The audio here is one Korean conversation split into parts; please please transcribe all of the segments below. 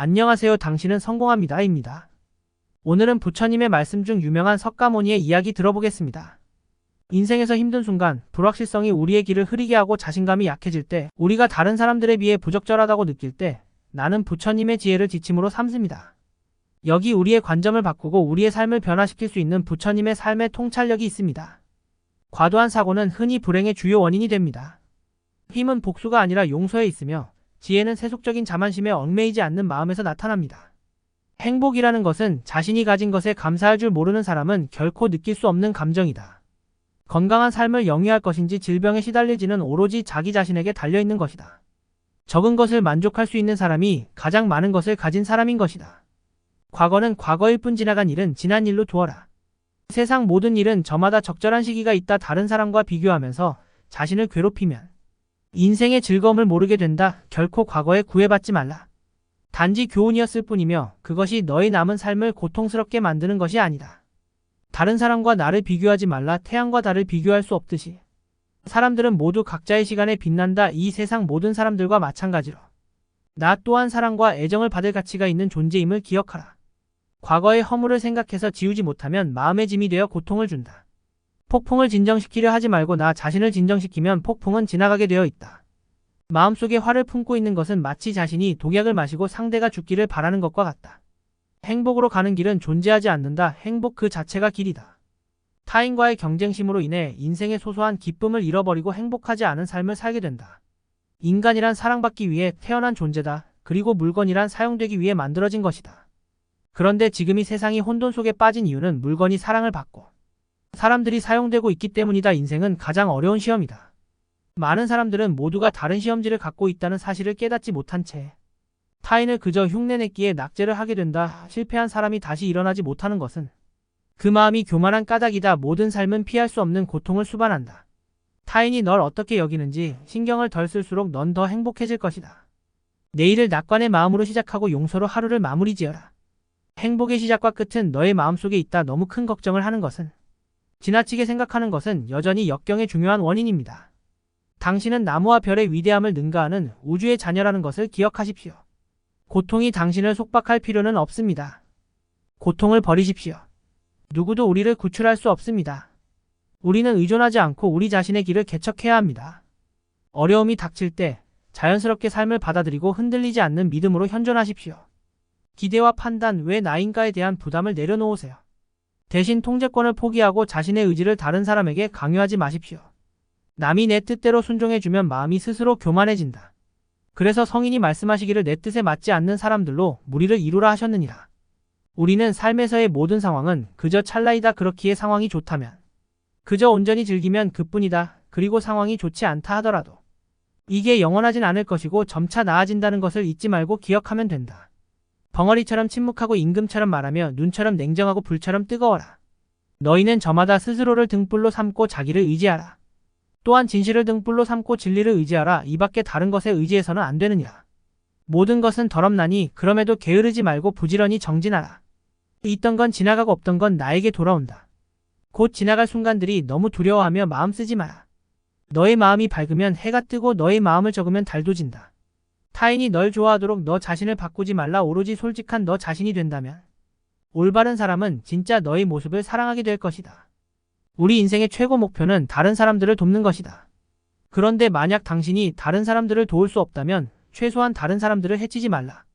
안녕하세요. 당신은 성공합니다.입니다. 오늘은 부처님의 말씀 중 유명한 석가모니의 이야기 들어보겠습니다. 인생에서 힘든 순간, 불확실성이 우리의 길을 흐리게 하고 자신감이 약해질 때, 우리가 다른 사람들에 비해 부적절하다고 느낄 때, 나는 부처님의 지혜를 지침으로 삼습니다. 여기 우리의 관점을 바꾸고 우리의 삶을 변화시킬 수 있는 부처님의 삶의 통찰력이 있습니다. 과도한 사고는 흔히 불행의 주요 원인이 됩니다. 힘은 복수가 아니라 용서에 있으며, 지혜는 세속적인 자만심에 얽매이지 않는 마음에서 나타납니다. 행복이라는 것은 자신이 가진 것에 감사할 줄 모르는 사람은 결코 느낄 수 없는 감정이다. 건강한 삶을 영위할 것인지 질병에 시달릴지는 오로지 자기 자신에게 달려있는 것이다. 적은 것을 만족할 수 있는 사람이 가장 많은 것을 가진 사람인 것이다. 과거는 과거일 뿐 지나간 일은 지난 일로 두어라. 세상 모든 일은 저마다 적절한 시기가 있다. 다른 사람과 비교하면서 자신을 괴롭히면 인생의 즐거움을 모르게 된다. 결코 과거에 구애받지 말라. 단지 교훈이었을 뿐이며 그것이 너의 남은 삶을 고통스럽게 만드는 것이 아니다. 다른 사람과 나를 비교하지 말라. 태양과 달을 비교할 수 없듯이 사람들은 모두 각자의 시간에 빛난다. 이 세상 모든 사람들과 마찬가지로 나 또한 사랑과 애정을 받을 가치가 있는 존재임을 기억하라. 과거의 허물을 생각해서 지우지 못하면 마음의 짐이 되어 고통을 준다. 폭풍을 진정시키려 하지 말고 나 자신을 진정시키면 폭풍은 지나가게 되어 있다. 마음속에 화를 품고 있는 것은 마치 자신이 독약을 마시고 상대가 죽기를 바라는 것과 같다. 행복으로 가는 길은 존재하지 않는다. 행복 그 자체가 길이다. 타인과의 경쟁심으로 인해 인생의 소소한 기쁨을 잃어버리고 행복하지 않은 삶을 살게 된다. 인간이란 사랑받기 위해 태어난 존재다. 그리고 물건이란 사용되기 위해 만들어진 것이다. 그런데 지금 이 세상이 혼돈 속에 빠진 이유는 물건이 사랑을 받고 사람들이 사용되고 있기 때문이다. 인생은 가장 어려운 시험이다. 많은 사람들은 모두가 다른 시험지를 갖고 있다는 사실을 깨닫지 못한 채 타인을 그저 흉내내기에 낙제를 하게 된다. 실패한 사람이 다시 일어나지 못하는 것은 그 마음이 교만한 까닭이다. 모든 삶은 피할 수 없는 고통을 수반한다. 타인이 널 어떻게 여기는지 신경을 덜 쓸수록 넌 더 행복해질 것이다. 내일을 낙관의 마음으로 시작하고 용서로 하루를 마무리 지어라. 행복의 시작과 끝은 너의 마음속에 있다. 너무 큰 걱정을 하는 것은 지나치게 생각하는 것은 여전히 역경의 중요한 원인입니다. 당신은 나무와 별의 위대함을 능가하는 우주의 자녀라는 것을 기억하십시오. 고통이 당신을 속박할 필요는 없습니다. 고통을 버리십시오. 누구도 우리를 구출할 수 없습니다. 우리는 의존하지 않고 우리 자신의 길을 개척해야 합니다. 어려움이 닥칠 때 자연스럽게 삶을 받아들이고 흔들리지 않는 믿음으로 현존하십시오. 기대와 판단 왜 나인가에 대한 부담을 내려놓으세요. 대신 통제권을 포기하고 자신의 의지를 다른 사람에게 강요하지 마십시오. 남이 내 뜻대로 순종해주면 마음이 스스로 교만해진다. 그래서 성인이 말씀하시기를 내 뜻에 맞지 않는 사람들로 무리를 이루라 하셨느니라. 우리는 삶에서의 모든 상황은 그저 찰나이다. 그렇기에 상황이 좋다면 그저 온전히 즐기면 그뿐이다. 그리고 상황이 좋지 않다 하더라도 이게 영원하진 않을 것이고 점차 나아진다는 것을 잊지 말고 기억하면 된다. 벙어리처럼 침묵하고 임금처럼 말하며 눈처럼 냉정하고 불처럼 뜨거워라. 너희는 저마다 스스로를 등불로 삼고 자기를 의지하라. 또한 진실을 등불로 삼고 진리를 의지하라. 이 밖에 다른 것에 의지해서는 안 되느니라. 모든 것은 더럽나니 그럼에도 게으르지 말고 부지런히 정진하라. 있던 건 지나가고 없던 건 나에게 돌아온다. 곧 지나갈 순간들이 너무 두려워하며 마음 쓰지 마라. 너의 마음이 밝으면 해가 뜨고 너의 마음을 적으면 달도 진다. 타인이 널 좋아하도록 너 자신을 바꾸지 말라. 오로지 솔직한 너 자신이 된다면 올바른 사람은 진짜 너의 모습을 사랑하게 될 것이다. 우리 인생의 최고 목표는 다른 사람들을 돕는 것이다. 그런데 만약 당신이 다른 사람들을 도울 수 없다면 최소한 다른 사람들을 해치지 말라.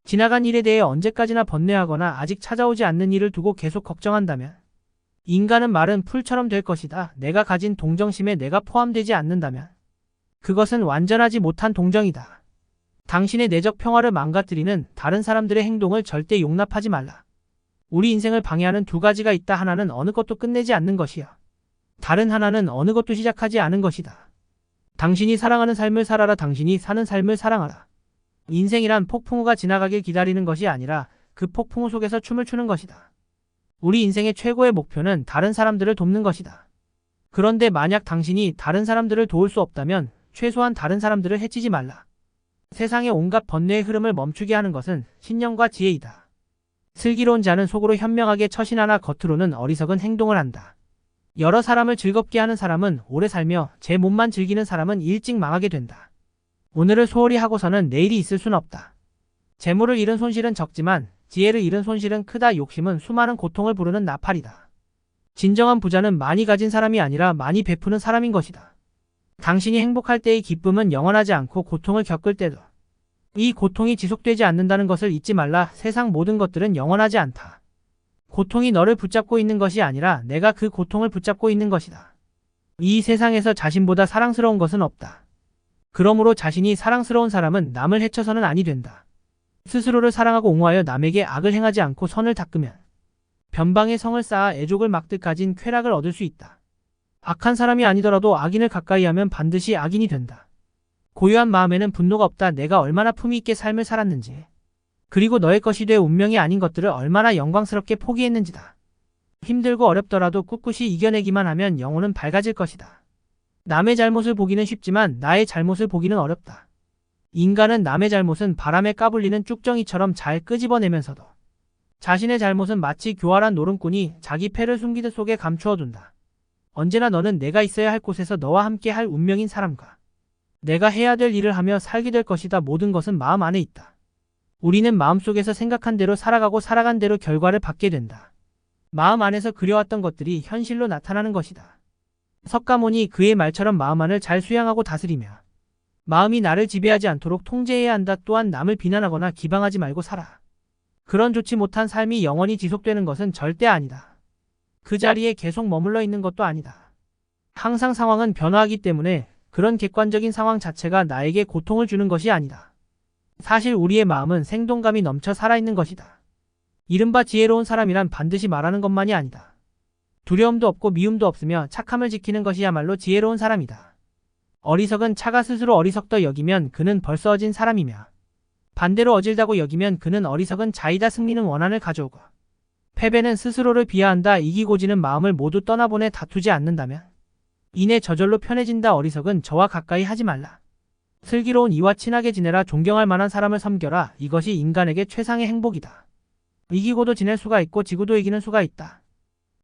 지나간 일에 대해 언제까지나 번뇌하거나 아직 찾아오지 않는 일을 두고 계속 걱정한다면 인간은 마른 풀처럼 될 것이다. 내가 가진 동정심에 내가 포함되지 않는다면 그것은 완전하지 못한 동정이다. 당신의 내적 평화를 망가뜨리는 다른 사람들의 행동을 절대 용납하지 말라. 우리 인생을 방해하는 두 가지가 있다. 하나는 어느 것도 끝내지 않는 것이요. 다른 하나는 어느 것도 시작하지 않은 것이다. 당신이 사랑하는 삶을 살아라. 당신이 사는 삶을 사랑하라. 인생이란 폭풍우가 지나가길 기다리는 것이 아니라 그 폭풍우 속에서 춤을 추는 것이다. 우리 인생의 최고의 목표는 다른 사람들을 돕는 것이다. 그런데 만약 당신이 다른 사람들을 도울 수 없다면 최소한 다른 사람들을 해치지 말라. 세상의 온갖 번뇌의 흐름을 멈추게 하는 것은 신념과 지혜이다. 슬기로운 자는 속으로 현명하게 처신하나 겉으로는 어리석은 행동을 한다. 여러 사람을 즐겁게 하는 사람은 오래 살며 제 몸만 즐기는 사람은 일찍 망하게 된다. 오늘을 소홀히 하고서는 내일이 있을 순 없다. 재물을 잃은 손실은 적지만 지혜를 잃은 손실은 크다. 욕심은 수많은 고통을 부르는 나팔이다. 진정한 부자는 많이 가진 사람이 아니라 많이 베푸는 사람인 것이다. 당신이 행복할 때의 기쁨은 영원하지 않고 고통을 겪을 때도 이 고통이 지속되지 않는다는 것을 잊지 말라. 세상 모든 것들은 영원하지 않다. 고통이 너를 붙잡고 있는 것이 아니라 내가 그 고통을 붙잡고 있는 것이다. 이 세상에서 자신보다 사랑스러운 것은 없다. 그러므로 자신이 사랑스러운 사람은 남을 해쳐서는 아니 된다. 스스로를 사랑하고 옹호하여 남에게 악을 행하지 않고 선을 닦으면 변방의 성을 쌓아 애족을 막듯 가진 쾌락을 얻을 수 있다. 악한 사람이 아니더라도 악인을 가까이 하면 반드시 악인이 된다. 고요한 마음에는 분노가 없다. 내가 얼마나 품위 있게 삶을 살았는지, 그리고 너의 것이 돼 운명이 아닌 것들을 얼마나 영광스럽게 포기했는지다. 힘들고 어렵더라도 꿋꿋이 이겨내기만 하면 영혼은 밝아질 것이다. 남의 잘못을 보기는 쉽지만 나의 잘못을 보기는 어렵다. 인간은 남의 잘못은 바람에 까불리는 쭉정이처럼 잘 끄집어내면서도 자신의 잘못은 마치 교활한 노름꾼이 자기 패를 숨기듯 속에 감추어둔다. 언제나 너는 내가 있어야 할 곳에서 너와 함께 할 운명인 사람과 내가 해야 될 일을 하며 살게 될 것이다. 모든 것은 마음 안에 있다. 우리는 마음속에서 생각한 대로 살아가고 살아간 대로 결과를 받게 된다. 마음 안에서 그려왔던 것들이 현실로 나타나는 것이다. 석가모니 그의 말처럼 마음 안을 잘 수양하고 다스리며 마음이 나를 지배하지 않도록 통제해야 한다. 또한 남을 비난하거나 기방하지 말고 살아. 그런 좋지 못한 삶이 영원히 지속되는 것은 절대 아니다. 그 자리에 계속 머물러 있는 것도 아니다. 항상 상황은 변화하기 때문에 그런 객관적인 상황 자체가 나에게 고통을 주는 것이 아니다. 사실 우리의 마음은 생동감이 넘쳐 살아있는 것이다. 이른바 지혜로운 사람이란 반드시 말하는 것만이 아니다. 두려움도 없고 미움도 없으며 착함을 지키는 것이야말로 지혜로운 사람이다. 어리석은 차가 스스로 어리석다 여기면 그는 벌써 어진 사람이며 반대로 어질다고 여기면 그는 어리석은 자이다. 승리는 원한을 가져오고 패배는 스스로를 비하한다. 이기고 지는 마음을 모두 떠나보내 다투지 않는다면 이내 저절로 편해진다. 어리석은 저와 가까이 하지 말라. 슬기로운 이와 친하게 지내라. 존경할 만한 사람을 섬겨라. 이것이 인간에게 최상의 행복이다. 이기고도 지낼 수가 있고 지고도 이기는 수가 있다.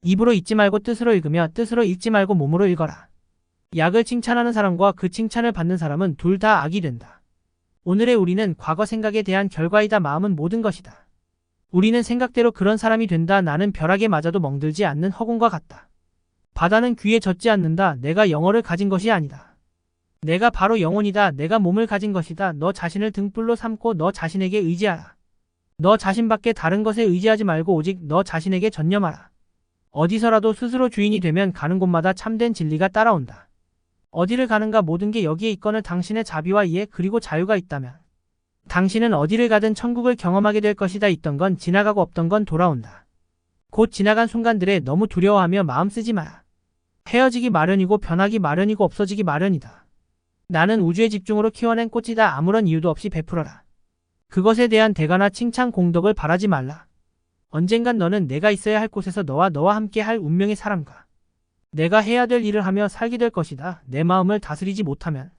입으로 잊지 말고 뜻으로 읽으며 뜻으로 읽지 말고 몸으로 읽어라. 약을 칭찬하는 사람과 그 칭찬을 받는 사람은 둘 다 악이 된다. 오늘의 우리는 과거 생각에 대한 결과이다. 마음은 모든 것이다. 우리는 생각대로 그런 사람이 된다. 나는 벼락에 맞아도 멍들지 않는 허공과 같다. 바다는 귀에 젖지 않는다. 내가 영어를 가진 것이 아니다. 내가 바로 영혼이다. 내가 몸을 가진 것이다. 너 자신을 등불로 삼고 너 자신에게 의지하라. 너 자신밖에 다른 것에 의지하지 말고 오직 너 자신에게 전념하라. 어디서라도 스스로 주인이 되면 가는 곳마다 참된 진리가 따라온다. 어디를 가는가 모든 게 여기에 있거늘 당신의 자비와 이해 그리고 자유가 있다면 당신은 어디를 가든 천국을 경험하게 될 것이다. 있던 건 지나가고 없던 건 돌아온다. 곧 지나간 순간들에 너무 두려워하며 마음 쓰지 마라. 헤어지기 마련이고 변하기 마련이고 없어지기 마련이다. 나는 우주의 집중으로 키워낸 꽃이다. 아무런 이유도 없이 베풀어라. 그것에 대한 대가나 칭찬 공덕을 바라지 말라. 언젠간 너는 내가 있어야 할 곳에서 너와 함께 할 운명의 사람과 내가 해야 될 일을 하며 살게 될 것이다. 내 마음을 다스리지 못하면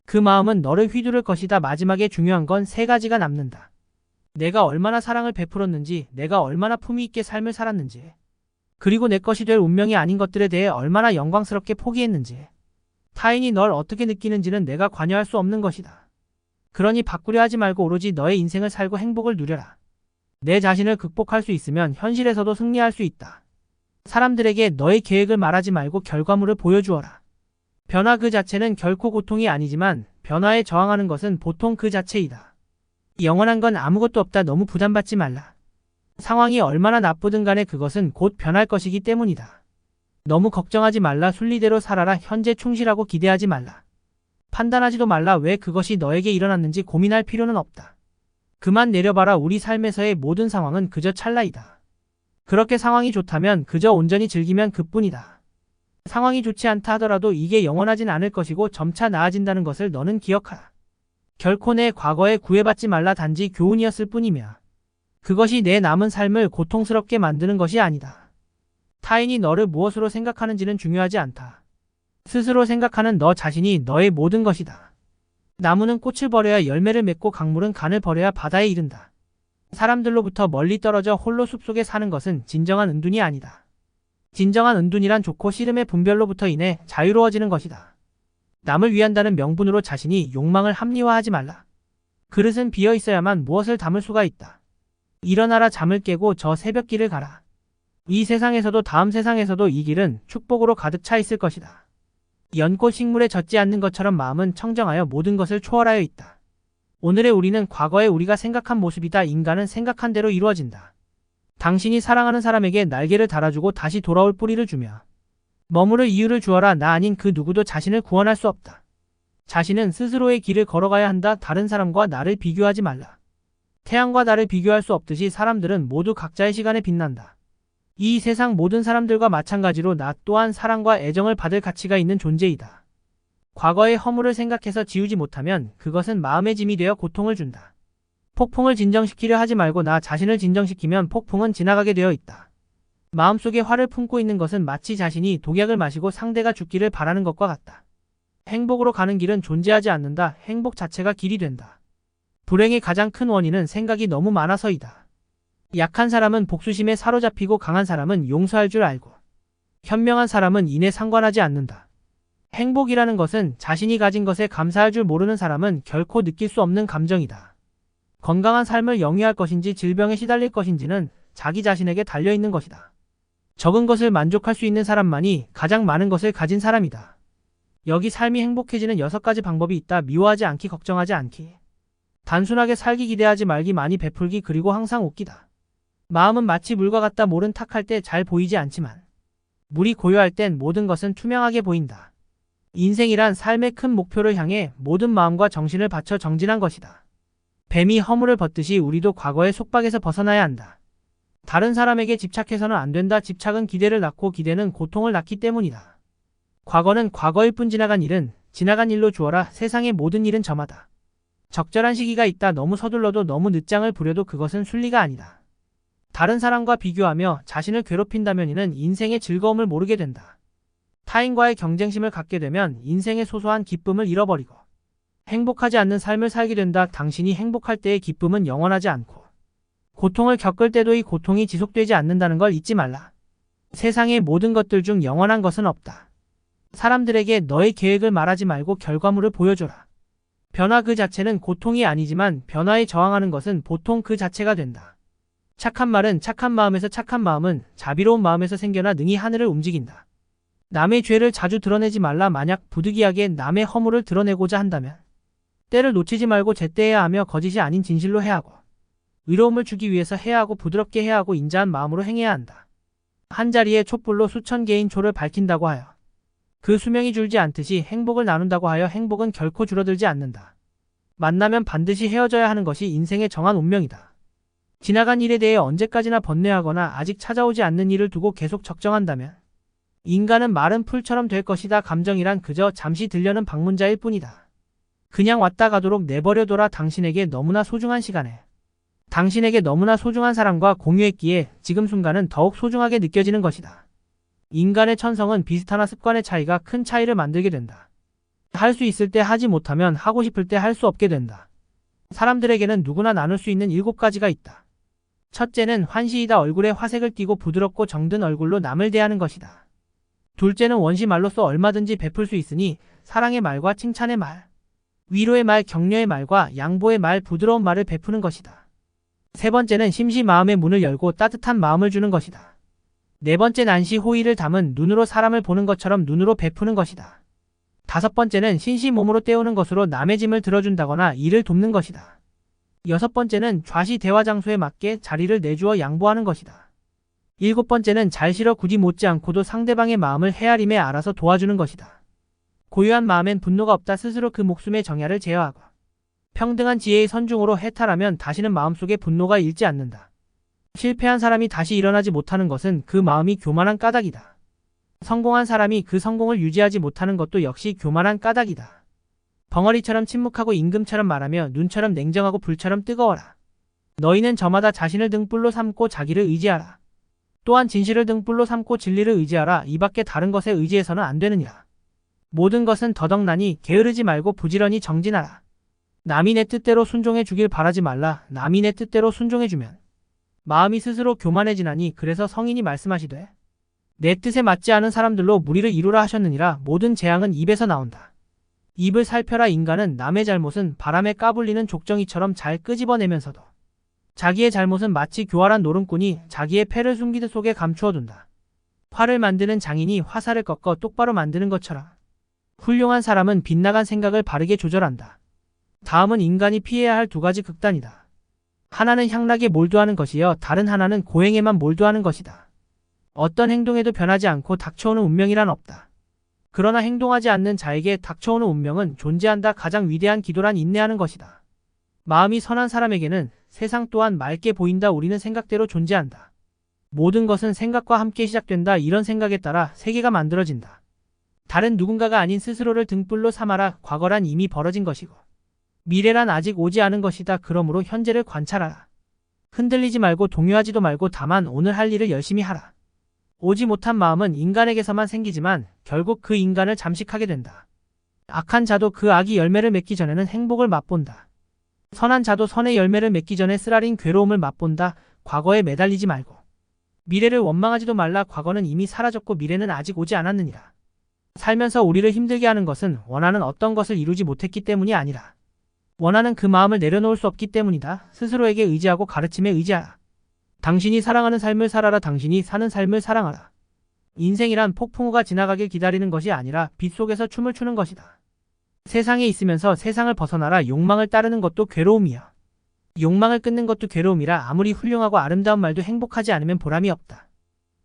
그 마음은 너를 휘두를 것이다. 마지막에 중요한 건 세 가지가 남는다. 내가 얼마나 사랑을 베풀었는지, 내가 얼마나 품위 있게 삶을 살았는지, 그리고 내 것이 될 운명이 아닌 것들에 대해 얼마나 영광스럽게 포기했는지, 타인이 널 어떻게 느끼는지는 내가 관여할 수 없는 것이다. 그러니 바꾸려 하지 말고 오로지 너의 인생을 살고 행복을 누려라. 내 자신을 극복할 수 있으면 현실에서도 승리할 수 있다. 사람들에게 너의 계획을 말하지 말고 결과물을 보여주어라. 변화 그 자체는 결코 고통이 아니지만 변화에 저항하는 것은 보통 그 자체이다. 영원한 건 아무것도 없다. 너무 부담받지 말라. 상황이 얼마나 나쁘든 간에 그것은 곧 변할 것이기 때문이다. 너무 걱정하지 말라. 순리대로 살아라. 현재 충실하고 기대하지 말라. 판단하지도 말라. 왜 그것이 너에게 일어났는지 고민할 필요는 없다. 그만 내려봐라. 우리 삶에서의 모든 상황은 그저 찰나이다. 그렇게 상황이 좋다면 그저 온전히 즐기면 그뿐이다. 상황이 좋지 않다 하더라도 이게 영원하진 않을 것이고 점차 나아진다는 것을 너는 기억하라. 결코 내 과거에 구애받지 말라. 단지 교훈이었을 뿐이며 그것이 내 남은 삶을 고통스럽게 만드는 것이 아니다. 타인이 너를 무엇으로 생각하는지는 중요하지 않다. 스스로 생각하는 너 자신이 너의 모든 것이다. 나무는 꽃을 버려야 열매를 맺고 강물은 간을 버려야 바다에 이른다. 사람들로부터 멀리 떨어져 홀로 숲속에 사는 것은 진정한 은둔이 아니다. 진정한 은둔이란 좋고 싫음의 분별로부터 인해 자유로워지는 것이다. 남을 위한다는 명분으로 자신이 욕망을 합리화하지 말라. 그릇은 비어 있어야만 무엇을 담을 수가 있다. 일어나라 잠을 깨고 저 새벽길을 가라. 이 세상에서도 다음 세상에서도 이 길은 축복으로 가득 차 있을 것이다. 연꽃 식물에 젖지 않는 것처럼 마음은 청정하여 모든 것을 초월하여 있다. 오늘의 우리는 과거의 우리가 생각한 모습이다. 인간은 생각한 대로 이루어진다. 당신이 사랑하는 사람에게 날개를 달아주고 다시 돌아올 뿌리를 주며 머무를 이유를 주어라. 나 아닌 그 누구도 자신을 구원할 수 없다. 자신은 스스로의 길을 걸어가야 한다. 다른 사람과 나를 비교하지 말라. 태양과 달을 비교할 수 없듯이 사람들은 모두 각자의 시간에 빛난다. 이 세상 모든 사람들과 마찬가지로 나 또한 사랑과 애정을 받을 가치가 있는 존재이다. 과거의 허물을 생각해서 지우지 못하면 그것은 마음의 짐이 되어 고통을 준다. 폭풍을 진정시키려 하지 말고 나 자신을 진정시키면 폭풍은 지나가게 되어 있다. 마음속에 화를 품고 있는 것은 마치 자신이 독약을 마시고 상대가 죽기를 바라는 것과 같다. 행복으로 가는 길은 존재하지 않는다. 행복 자체가 길이 된다. 불행의 가장 큰 원인은 생각이 너무 많아서이다. 약한 사람은 복수심에 사로잡히고 강한 사람은 용서할 줄 알고 현명한 사람은 이내 상관하지 않는다. 행복이라는 것은 자신이 가진 것에 감사할 줄 모르는 사람은 결코 느낄 수 없는 감정이다. 건강한 삶을 영위할 것인지 질병에 시달릴 것인지는 자기 자신에게 달려있는 것이다. 적은 것을 만족할 수 있는 사람만이 가장 많은 것을 가진 사람이다. 여기 삶이 행복해지는 6가지 방법이 있다. 미워하지 않기, 걱정하지 않기. 단순하게 살기, 기대하지 말기, 많이 베풀기, 그리고 항상 웃기다. 마음은 마치 물과 같다. 물은 탁할 때 잘 보이지 않지만 물이 고요할 땐 모든 것은 투명하게 보인다. 인생이란 삶의 큰 목표를 향해 모든 마음과 정신을 바쳐 정진한 것이다. 뱀이 허물을 벗듯이 우리도 과거의 속박에서 벗어나야 한다. 다른 사람에게 집착해서는 안 된다. 집착은 기대를 낳고 기대는 고통을 낳기 때문이다. 과거는 과거일 뿐 지나간 일은 지나간 일로 주어라. 세상의 모든 일은 점하다. 적절한 시기가 있다. 너무 서둘러도 너무 늦장을 부려도 그것은 순리가 아니다. 다른 사람과 비교하며 자신을 괴롭힌다면 이는 인생의 즐거움을 모르게 된다. 타인과의 경쟁심을 갖게 되면 인생의 소소한 기쁨을 잃어버리고 행복하지 않는 삶을 살게 된다. 당신이 행복할 때의 기쁨은 영원하지 않고 고통을 겪을 때도 이 고통이 지속되지 않는다는 걸 잊지 말라. 세상의 모든 것들 중 영원한 것은 없다. 사람들에게 너의 계획을 말하지 말고 결과물을 보여줘라. 변화 그 자체는 고통이 아니지만 변화에 저항하는 것은 보통 그 자체가 된다. 착한 말은 착한 마음에서, 착한 마음은 자비로운 마음에서 생겨나 능히 하늘을 움직인다. 남의 죄를 자주 드러내지 말라. 만약 부득이하게 남의 허물을 드러내고자 한다면 때를 놓치지 말고 제때해야 하며 거짓이 아닌 진실로 해야 하고 의로움을 주기 위해서 해야 하고 부드럽게 해야 하고 인자한 마음으로 행해야 한다. 한 자리에 촛불로 수천 개인 초를 밝힌다고 하여 그 수명이 줄지 않듯이 행복을 나눈다고 하여 행복은 결코 줄어들지 않는다. 만나면 반드시 헤어져야 하는 것이 인생의 정한 운명이다. 지나간 일에 대해 언제까지나 번뇌하거나 아직 찾아오지 않는 일을 두고 계속 적정한다면 인간은 마른 풀처럼 될 것이다. 감정이란 그저 잠시 들려는 방문자일 뿐이다. 그냥 왔다 가도록 내버려둬라. 당신에게 너무나 소중한 시간에 당신에게 너무나 소중한 사람과 공유했기에 지금 순간은 더욱 소중하게 느껴지는 것이다. 인간의 천성은 비슷하나 습관의 차이가 큰 차이를 만들게 된다. 할 수 있을 때 하지 못하면 하고 싶을 때 할 수 없게 된다. 사람들에게는 누구나 나눌 수 있는 7가지가 있다. 첫째는 환시이다. 얼굴에 화색을 띠고 부드럽고 정든 얼굴로 남을 대하는 것이다. 둘째는 원시 말로써 얼마든지 베풀 수 있으니 사랑의 말과 칭찬의 말, 위로의 말, 격려의 말과 양보의 말, 부드러운 말을 베푸는 것이다. 세 번째는 심시 마음의 문을 열고 따뜻한 마음을 주는 것이다. 네 번째 난시 호의를 담은 눈으로 사람을 보는 것처럼 눈으로 베푸는 것이다. 다섯 번째는 신시 몸으로 때우는 것으로 남의 짐을 들어준다거나 일을 돕는 것이다. 여섯 번째는 좌시 대화 장소에 맞게 자리를 내주어 양보하는 것이다. 일곱 번째는 잘 싫어 굳이 못지 않고도 상대방의 마음을 헤아림에 알아서 도와주는 것이다. 고유한 마음엔 분노가 없다. 스스로 그 목숨의 정야를 제어하고 평등한 지혜의 선중으로 해탈하면 다시는 마음속에 분노가 일지 않는다. 실패한 사람이 다시 일어나지 못하는 것은 그 마음이 교만한 까닭이다. 성공한 사람이 그 성공을 유지하지 못하는 것도 역시 교만한 까닭이다. 벙어리처럼 침묵하고 임금처럼 말하며 눈처럼 냉정하고 불처럼 뜨거워라. 너희는 저마다 자신을 등불로 삼고 자기를 의지하라. 또한 진실을 등불로 삼고 진리를 의지하라. 이 밖에 다른 것에 의지해서는 안 되느니라. 모든 것은 더덕나니 게으르지 말고 부지런히 정진하라. 남이 내 뜻대로 순종해 주길 바라지 말라. 남이 내 뜻대로 순종해주면 마음이 스스로 교만해지나니 그래서 성인이 말씀하시되 내 뜻에 맞지 않은 사람들로 무리를 이루라 하셨느니라. 모든 재앙은 입에서 나온다. 입을 살펴라. 인간은 남의 잘못은 바람에 까불리는 족정이처럼 잘 끄집어내면서도 자기의 잘못은 마치 교활한 노름꾼이 자기의 패를 숨기듯 속에 감추어둔다. 활을 만드는 장인이 화살을 꺾어 똑바로 만드는 것처럼 훌륭한 사람은 빗나간 생각을 바르게 조절한다. 다음은 인간이 피해야 할 두 가지 극단이다. 하나는 향락에 몰두하는 것이여 다른 하나는 고행에만 몰두하는 것이다. 어떤 행동에도 변하지 않고 닥쳐오는 운명이란 없다. 그러나 행동하지 않는 자에게 닥쳐오는 운명은 존재한다. 가장 위대한 기도란 인내하는 것이다. 마음이 선한 사람에게는 세상 또한 맑게 보인다. 우리는 생각대로 존재한다. 모든 것은 생각과 함께 시작된다. 이런 생각에 따라 세계가 만들어진다. 다른 누군가가 아닌 스스로를 등불로 삼아라. 과거란 이미 벌어진 것이고 미래란 아직 오지 않은 것이다. 그러므로 현재를 관찰하라. 흔들리지 말고 동요하지도 말고 다만 오늘 할 일을 열심히 하라. 오지 못한 마음은 인간에게서만 생기지만 결국 그 인간을 잠식하게 된다. 악한 자도 그 악이 열매를 맺기 전에는 행복을 맛본다. 선한 자도 선의 열매를 맺기 전에 쓰라린 괴로움을 맛본다. 과거에 매달리지 말고 미래를 원망하지도 말라. 과거는 이미 사라졌고 미래는 아직 오지 않았느니라. 살면서 우리를 힘들게 하는 것은 원하는 어떤 것을 이루지 못했기 때문이 아니라 원하는 그 마음을 내려놓을 수 없기 때문이다. 스스로에게 의지하고 가르침에 의지하라. 당신이 사랑하는 삶을 살아라. 당신이 사는 삶을 사랑하라. 인생이란 폭풍우가 지나가길 기다리는 것이 아니라 빛 속에서 춤을 추는 것이다. 세상에 있으면서 세상을 벗어나라. 욕망을 따르는 것도 괴로움이야. 욕망을 끊는 것도 괴로움이라. 아무리 훌륭하고 아름다운 말도 행복하지 않으면 보람이 없다.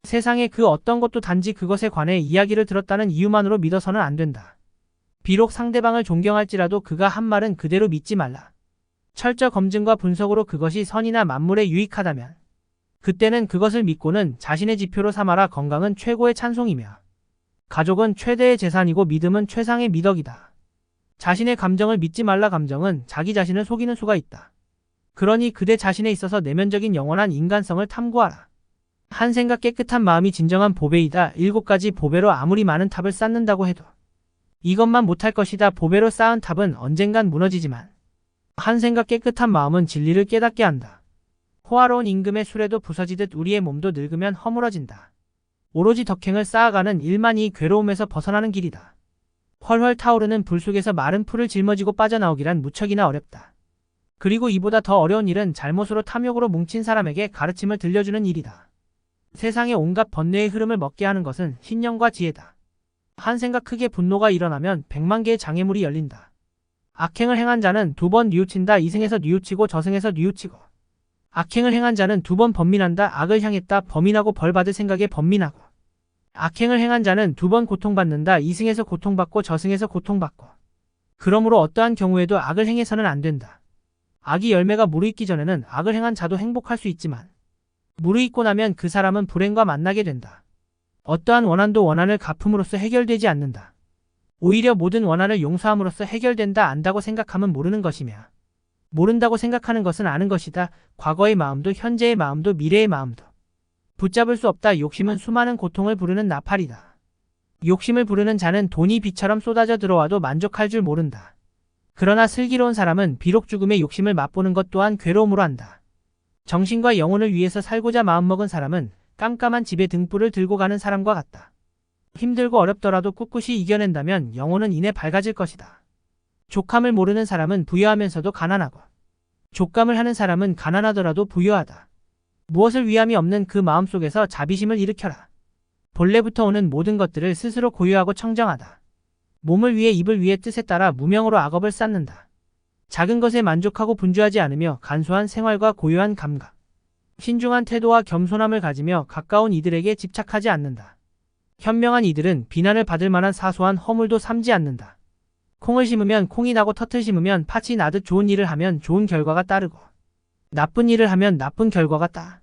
세상의 그 어떤 것도 단지 그것에 관해 이야기를 들었다는 이유만으로 믿어서는 안 된다. 비록 상대방을 존경할지라도 그가 한 말은 그대로 믿지 말라. 철저 검증과 분석으로 그것이 선이나 만물에 유익하다면 그때는 그것을 믿고는 자신의 지표로 삼아라. 건강은 최고의 찬송이며 가족은 최대의 재산이고 믿음은 최상의 미덕이다. 자신의 감정을 믿지 말라. 감정은 자기 자신을 속이는 수가 있다. 그러니 그대 자신에 있어서 내면적인 영원한 인간성을 탐구하라. 한 생각 깨끗한 마음이 진정한 보배이다. 7가지 보배로 아무리 많은 탑을 쌓는다고 해도 이것만 못할 것이다. 보배로 쌓은 탑은 언젠간 무너지지만 한 생각 깨끗한 마음은 진리를 깨닫게 한다. 호화로운 임금의 수레도 부서지듯 우리의 몸도 늙으면 허물어진다. 오로지 덕행을 쌓아가는 일만 이 괴로움에서 벗어나는 길이다. 헐헐 타오르는 불 속에서 마른 풀을 짊어지고 빠져나오기란 무척이나 어렵다. 그리고 이보다 더 어려운 일은 잘못으로 탐욕으로 뭉친 사람에게 가르침을 들려주는 일이다. 세상의 온갖 번뇌의 흐름을 먹게 하는 것은 신념과 지혜다. 한 생각 크게 분노가 일어나면 100만 개의 장애물이 열린다. 악행을 행한 자는 2번 뉘우친다. 이승에서 뉘우치고 저승에서 뉘우치고 악행을 행한 자는 2번 번민한다. 악을 향했다. 범인하고 벌 받을 생각에 번민하고 악행을 행한 자는 2번 고통받는다. 이승에서 고통받고 저승에서 고통받고 그러므로 어떠한 경우에도 악을 행해서는 안 된다. 악이 열매가 무르익기 전에는 악을 행한 자도 행복할 수 있지만 무르익고 나면 그 사람은 불행과 만나게 된다. 어떠한 원한도 원한을 갚음으로써 해결되지 않는다. 오히려 모든 원한을 용서함으로써 해결된다. 안다고 생각하면 모르는 것이며 모른다고 생각하는 것은 아는 것이다. 과거의 마음도 현재의 마음도 미래의 마음도 붙잡을 수 없다. 욕심은 수많은 고통을 부르는 나팔이다. 욕심을 부르는 자는 돈이 비처럼 쏟아져 들어와도 만족할 줄 모른다. 그러나 슬기로운 사람은 비록 죽음의 욕심을 맛보는 것 또한 괴로움으로 한다. 정신과 영혼을 위해서 살고자 마음먹은 사람은 깜깜한 집에 등불을 들고 가는 사람과 같다. 힘들고 어렵더라도 꿋꿋이 이겨낸다면 영혼은 이내 밝아질 것이다. 족함을 모르는 사람은 부유하면서도 가난하고 족감을 하는 사람은 가난하더라도 부유하다. 무엇을 위함이 없는 그 마음속에서 자비심을 일으켜라. 본래부터 오는 모든 것들을 스스로 고유하고 청정하다. 몸을 위해 입을 위해 뜻에 따라 무명으로 악업을 쌓는다. 작은 것에 만족하고 분주하지 않으며 간소한 생활과 고유한 감각, 신중한 태도와 겸손함을 가지며 가까운 이들에게 집착하지 않는다. 현명한 이들은 비난을 받을 만한 사소한 허물도 삼지 않는다. 콩을 심으면 콩이 나고 텃을 심으면 팥이 나듯 좋은 일을 하면 좋은 결과가 따르고 나쁜 일을 하면 나쁜 결과가 따.